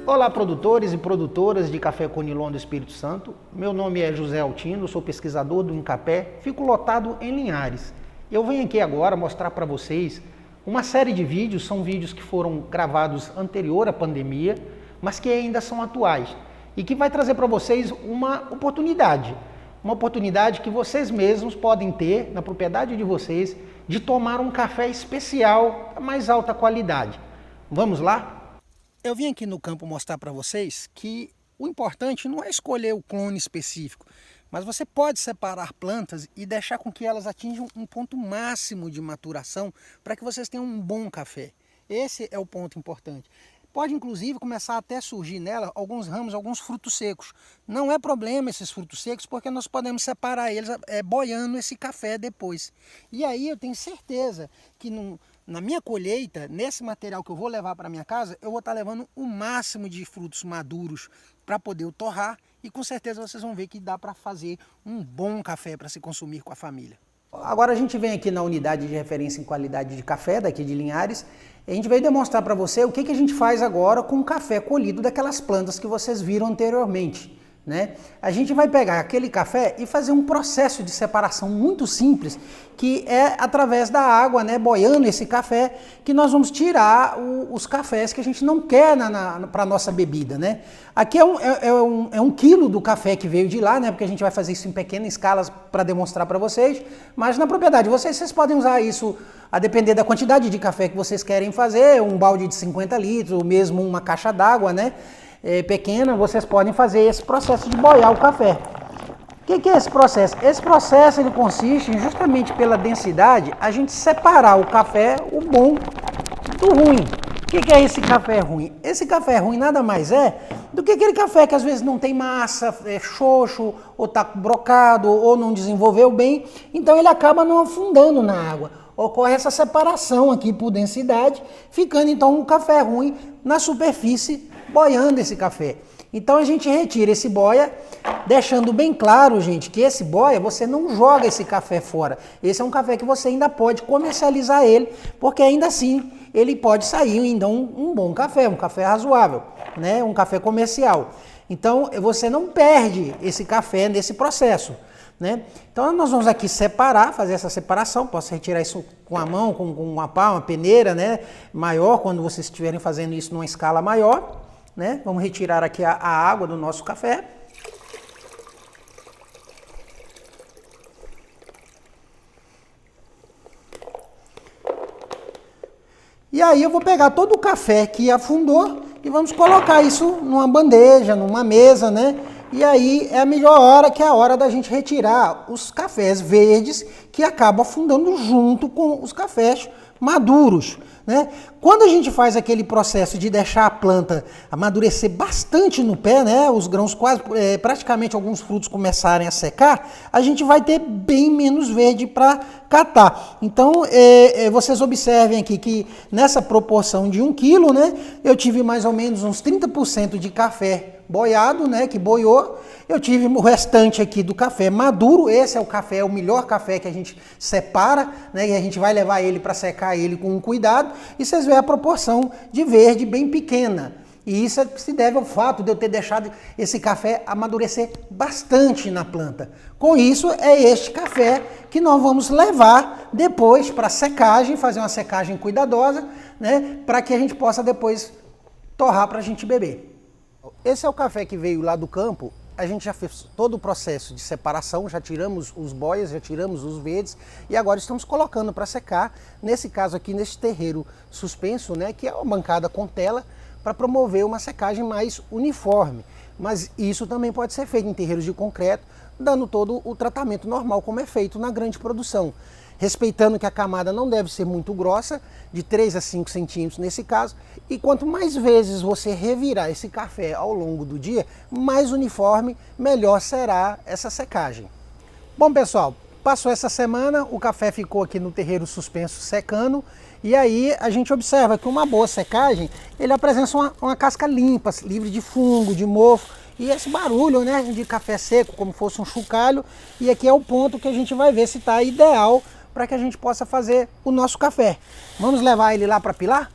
Olá, produtores e produtoras de café Conilon do Espírito Santo. Meu nome é José Altino, sou pesquisador do Incapé, fico lotado em Linhares. Eu venho aqui agora mostrar para vocês uma série de vídeos, são vídeos que foram gravados anterior à pandemia, mas que ainda são atuais e que vai trazer para vocês uma oportunidade que vocês mesmos podem ter na propriedade de vocês de tomar um café especial da mais alta qualidade. Vamos lá? Eu vim aqui no campo mostrar para vocês que o importante não é escolher o clone específico, mas você pode separar plantas e deixar com que elas atinjam um ponto máximo de maturação para que vocês tenham um bom café. Esse é o ponto importante. Pode inclusive começar até a surgir nela alguns ramos, alguns frutos secos. Não é problema esses frutos secos, porque nós podemos separar eles boiando esse café depois. E aí eu tenho certeza que na minha colheita, nesse material que eu vou levar para minha casa, eu vou estar levando o máximo de frutos maduros para poder o torrar, e com certeza vocês vão ver que dá para fazer um bom café para se consumir com a família. Agora a gente vem aqui na unidade de referência em qualidade de café daqui de Linhares, e a gente veio demonstrar para você o que a gente faz agora com o café colhido daquelas plantas que vocês viram anteriormente. A gente vai pegar aquele café e fazer um processo de separação muito simples, que é através da água, boiando esse café, que nós vamos tirar os cafés que a gente não quer para a nossa bebida. Aqui é um quilo do café que veio de lá, porque a gente vai fazer isso em pequenas escalas para demonstrar para vocês, mas na propriedade vocês podem usar isso a depender da quantidade de café que vocês querem fazer, um balde de 50 litros, ou mesmo uma caixa d'água, pequena, vocês podem fazer esse processo de boiar o café. O que é esse processo? Esse processo ele consiste em, justamente pela densidade, a gente separar o café, o bom do ruim. O que é esse café ruim? Esse café ruim nada mais é do que aquele café que às vezes não tem massa, é xoxo, ou está brocado, ou não desenvolveu bem, então ele acaba não afundando na água. Ocorre essa separação aqui por densidade, ficando então um café ruim na superfície, boiando esse café. Então a gente retira esse boia, deixando bem claro, gente, que esse boia, você não joga esse café fora. Esse é um café que você ainda pode comercializar ele, porque ainda assim ele pode sair ainda um bom café, um café razoável, um café comercial. Então você não perde esse café nesse processo. Então nós vamos aqui separar, fazer essa separação, posso retirar isso com a mão, com uma pá, uma peneira, maior, quando vocês estiverem fazendo isso numa escala maior. Vamos retirar aqui a água do nosso café. E aí eu vou pegar todo o café que afundou e vamos colocar isso numa bandeja, numa mesa, E aí é a melhor hora, que é a hora da gente retirar os cafés verdes que acabam afundando junto com os cafés maduros. Quando a gente faz aquele processo de deixar a planta amadurecer bastante no pé, os grãos quase, praticamente alguns frutos começarem a secar, a gente vai ter bem menos verde para catar. Então, vocês observem aqui que nessa proporção de 1 quilo, eu tive mais ou menos uns 30% de café boiado, que boiou. Eu tive o restante aqui do café maduro. Esse é o café, o melhor café que a gente separa, e a gente vai levar ele para secar ele com cuidado. E vocês veem a proporção de verde bem pequena. E isso se deve ao fato de eu ter deixado esse café amadurecer bastante na planta. Com isso, é este café que nós vamos levar depois para secagem, fazer uma secagem cuidadosa, para que a gente possa depois torrar para a gente beber. Esse é o café que veio lá do campo. A gente já fez todo o processo de separação, já tiramos os boias, já tiramos os verdes e agora estamos colocando para secar, nesse caso aqui, nesse terreiro suspenso, que é uma bancada com tela, para promover uma secagem mais uniforme. Mas isso também pode ser feito em terreiros de concreto, dando todo o tratamento normal, como é feito na grande produção. Respeitando que a camada não deve ser muito grossa, de 3 a 5 centímetros nesse caso, e quanto mais vezes você revirar esse café ao longo do dia, mais uniforme, melhor será essa secagem. Bom, pessoal, passou essa semana, o café ficou aqui no terreiro suspenso secando, e aí a gente observa que uma boa secagem, ele apresenta uma casca limpa, livre de fungo, de mofo, e esse barulho de café seco, como fosse um chocalho, e aqui é o ponto que a gente vai ver se está ideal para que a gente possa fazer o nosso café. Vamos levar ele lá para pilar?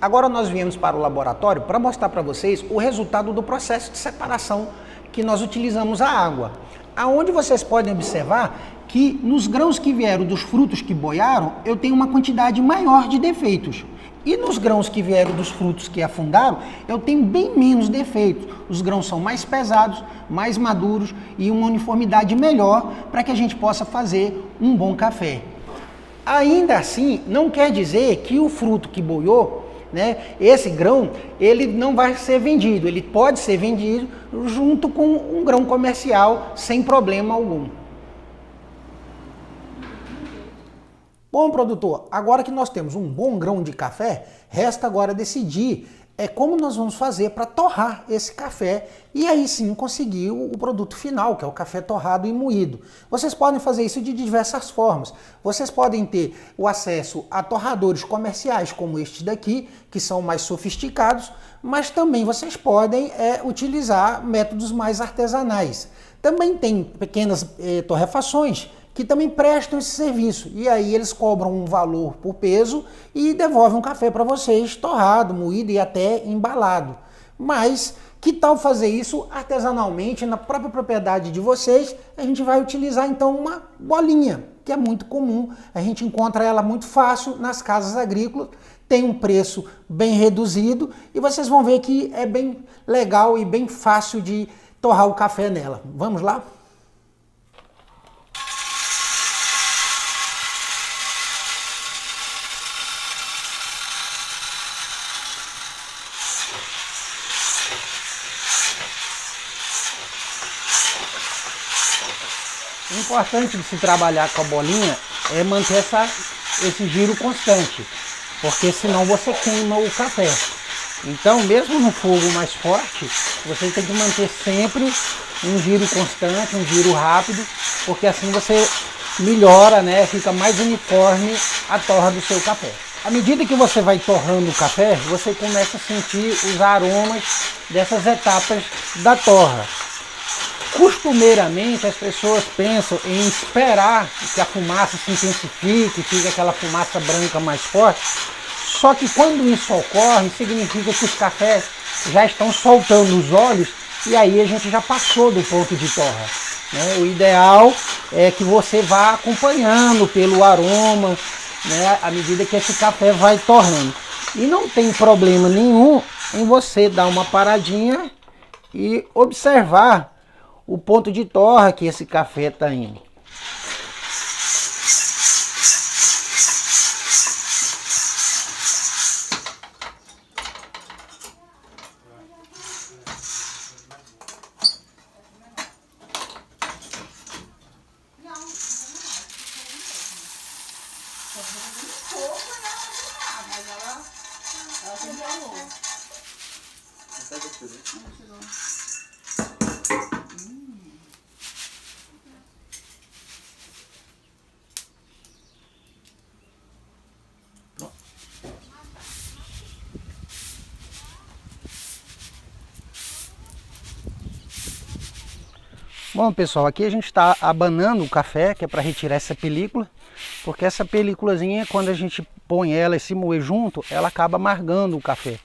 Agora nós viemos para o laboratório para mostrar para vocês o resultado do processo de separação que nós utilizamos a água. Aonde vocês podem observar que nos grãos que vieram dos frutos que boiaram, eu tenho uma quantidade maior de defeitos. E nos grãos que vieram dos frutos que afundaram, eu tenho bem menos defeitos. Os grãos são mais pesados, mais maduros e uma uniformidade melhor para que a gente possa fazer um bom café. Ainda assim, não quer dizer que o fruto que boiou, né, esse grão, ele não vai ser vendido. Ele pode ser vendido junto com um grão comercial sem problema algum. Bom, produtor, agora que nós temos um bom grão de café, resta agora decidir como nós vamos fazer para torrar esse café e aí sim conseguir o produto final, que é o café torrado e moído. Vocês podem fazer isso de diversas formas. Vocês podem ter o acesso a torradores comerciais como este daqui, que são mais sofisticados, mas também vocês podem utilizar métodos mais artesanais. Também tem pequenas torrefações que também prestam esse serviço. E aí eles cobram um valor por peso e devolvem um café para vocês torrado, moído e até embalado. Mas que tal fazer isso artesanalmente na própria propriedade de vocês? A gente vai utilizar então uma bolinha, que é muito comum. A gente encontra ela muito fácil nas casas agrícolas. Tem um preço bem reduzido e vocês vão ver que é bem legal e bem fácil de torrar o café nela. Vamos lá? O importante de se trabalhar com a bolinha é manter esse giro constante, porque senão você queima o café. Então, mesmo no fogo mais forte, você tem que manter sempre um giro constante, um giro rápido, porque assim você melhora, né? Fica mais uniforme a torra do seu café. À medida que você vai torrando o café, você começa a sentir os aromas dessas etapas da torra. Costumeiramente as pessoas pensam em esperar que a fumaça se intensifique, fique aquela fumaça branca mais forte. Só que quando isso ocorre, significa que os cafés já estão soltando os óleos e aí a gente já passou do ponto de torra, né? O ideal é que você vá acompanhando pelo aroma, né, à medida que esse café vai torrando. E não tem problema nenhum em você dar uma paradinha e observar o ponto de torra que esse café está indo. Bom, pessoal, aqui a gente está abanando o café, que é para retirar essa película, porque essa películazinha, quando a gente põe ela e se moer junto, ela acaba amargando o café.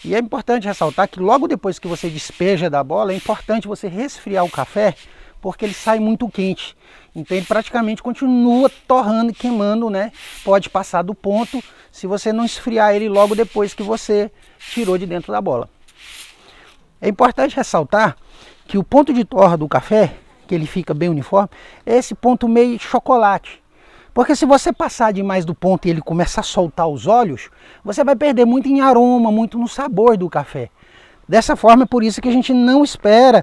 E é importante ressaltar que logo depois que você despeja da bola, é importante você resfriar o café, porque ele sai muito quente. Então ele praticamente continua torrando e queimando, né? Pode passar do ponto se você não esfriar ele logo depois que você tirou de dentro da bola. É importante ressaltar que o ponto de torra do café, que ele fica bem uniforme, é esse ponto meio chocolate. Porque se você passar demais do ponto e ele começar a soltar os óleos, você vai perder muito em aroma, muito no sabor do café. Dessa forma, é por isso que a gente não espera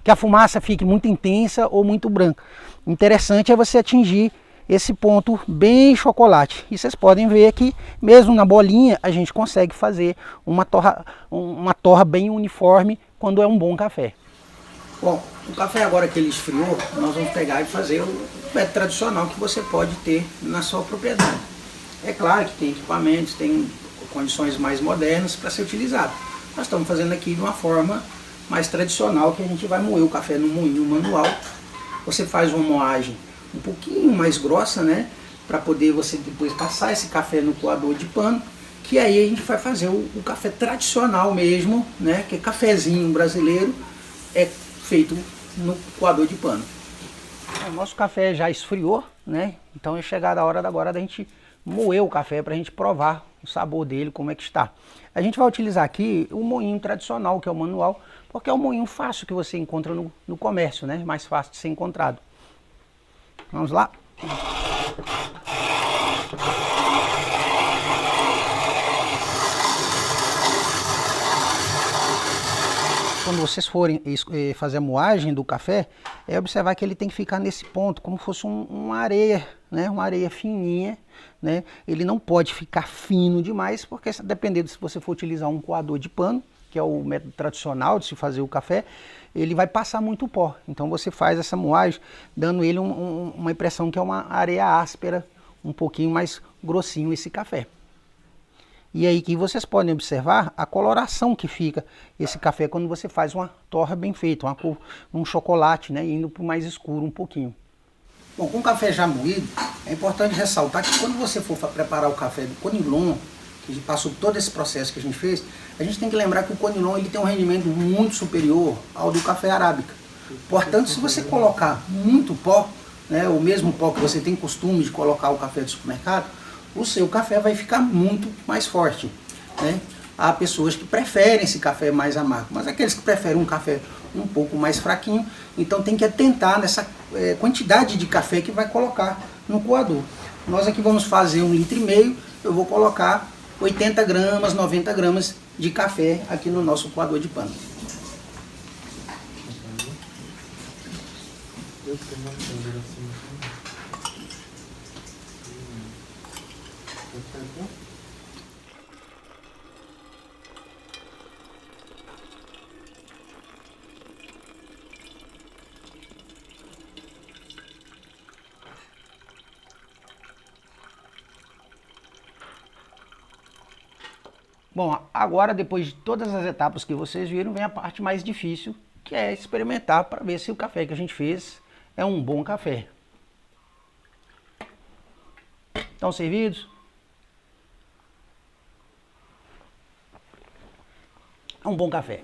que a fumaça fique muito intensa ou muito branca. O interessante é você atingir esse ponto bem chocolate. E vocês podem ver que mesmo na bolinha a gente consegue fazer uma torra bem uniforme quando é um bom café. Bom, o café agora que ele esfriou, nós vamos pegar e fazer o método tradicional que você pode ter na sua propriedade. É claro que tem equipamentos, tem condições mais modernas para ser utilizado. Nós estamos fazendo aqui de uma forma mais tradicional, que a gente vai moer o café no moinho manual. Você faz uma moagem um pouquinho mais grossa, né? Para poder você depois passar esse café no coador de pano, que aí a gente vai fazer o café tradicional mesmo, né? Que é cafezinho brasileiro, é feito no coador de pano. O nosso café já esfriou, né? Então é chegada a hora agora da gente moer o café para a gente provar o sabor dele, como é que está. A gente vai utilizar aqui o moinho tradicional, que é o manual, porque é um moinho fácil que você encontra no comércio, né? Mais fácil de ser encontrado. Vamos lá? Quando vocês forem fazer a moagem do café, é observar que ele tem que ficar nesse ponto, como fosse uma areia, né? Uma areia fininha, né? Ele não pode ficar fino demais, porque dependendo se você for utilizar um coador de pano, que é o método tradicional de se fazer o café, ele vai passar muito pó. Então você faz essa moagem, dando ele uma impressão que é uma areia áspera, um pouquinho mais grossinho esse café. E aí que vocês podem observar a coloração que fica esse café quando você faz uma torra bem feita, um chocolate, né, indo para o mais escuro um pouquinho. Bom, com o café já moído, é importante ressaltar que quando você for preparar o café do Conilon, que passou todo esse processo que a gente fez, a gente tem que lembrar que o Conilon ele tem um rendimento muito superior ao do café arábica. Portanto, se você colocar muito pó, né, o mesmo pó que você tem costume de colocar o café do supermercado, o seu café vai ficar muito mais forte, né? Há pessoas que preferem esse café mais amargo, mas aqueles que preferem um café um pouco mais fraquinho, então tem que atentar nessa quantidade de café que vai colocar no coador. Nós aqui vamos fazer 1,5 litros, eu vou colocar 80 gramas, 90 gramas de café aqui no nosso coador de pano. Bom, agora depois de todas as etapas que vocês viram, vem a parte mais difícil, que é experimentar para ver se o café que a gente fez é um bom café. Estão servidos? É um bom café.